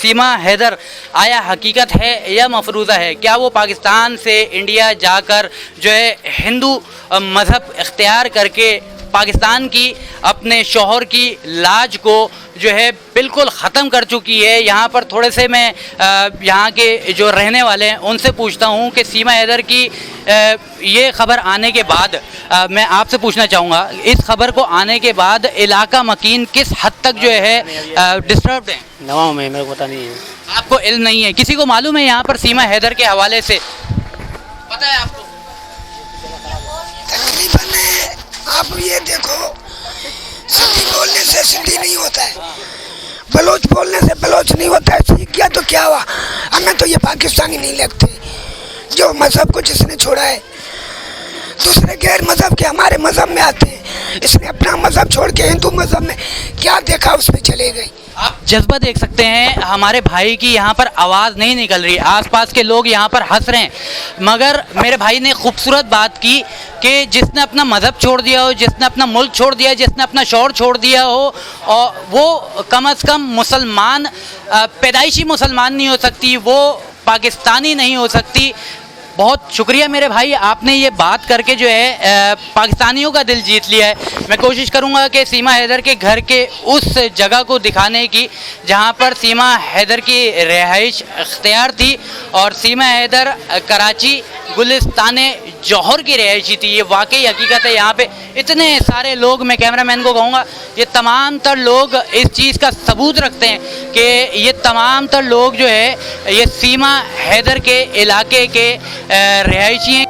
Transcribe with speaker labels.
Speaker 1: सीमा हैदर आया हकीकत है या मफरूज़ा है? क्या वो पाकिस्तान से इंडिया जाकर जो है हिंदू मज़हब इख्तियार करके पाकिस्तान की अपने शौहर की लाज को जो है बिल्कुल ख़त्म कर चुकी है? यहाँ पर थोड़े से मैं यहाँ के जो रहने वाले हैं उनसे पूछता हूँ कि सीमा हैदर की ये ख़बर आने के बाद मैं आपसे पूछना चाहूँगा, इस खबर को आने के बाद इलाका मकीन किस हद तक जो है डिस्टर्ब्ड है?
Speaker 2: नवा में मेरे को पता नहीं है।
Speaker 1: आपको इल्म नहीं है? किसी को मालूम है यहाँ पर सीमा हैदर के हवाले से पता है आपको?
Speaker 3: तकरीबन आप ये देखो, सिंधी बोलने से सिंधी नहीं होता है, बलोच बोलने से बलोच नहीं होता है। सीख गया तो क्या हुआ? हमें तो ये पाकिस्तानी नहीं लगते। जो मज़हब को जिसने छोड़ा है, दूसरे गैर मज़हब के हमारे मज़हब में आते हैं। इसने अपना मज़हब छोड़ के हिंदू मज़हब में क्या देखा, उसमें चले गई।
Speaker 1: आप जज्बा देख सकते हैं, हमारे भाई की यहाँ पर आवाज़ नहीं निकल रही, आसपास के लोग यहाँ पर हंस रहे हैं, मगर मेरे भाई ने खूबसूरत बात की कि जिसने अपना मज़हब छोड़ दिया हो, जिसने अपना मुल्क छोड़ दिया, जिसने अपना शौहर छोड़ दिया हो, और वो कम अज़ कम मुसलमान, पैदाइशी मुसलमान नहीं हो सकती, वो पाकिस्तानी नहीं हो सकती। बहुत शुक्रिया मेरे भाई, आपने ये बात करके जो है पाकिस्तानियों का दिल जीत लिया है। मैं कोशिश करूंगा कि सीमा हैदर के घर के उस जगह को दिखाने की जहां पर सीमा हैदर की रिहाइश इख्तियार थी, और सीमा हैदर कराची गुलिस्तान जौहर की रिहायशी थी। ये वाकई हकीकत है। यहाँ पे इतने सारे लोग, मैं कैमरामैन को कहूँगा ये तमाम तर लोग इस चीज़ का सबूत रखते हैं कि ये तमाम तर लोग जो है ये सीमा हैदर के इलाके के रिहायशी हैं।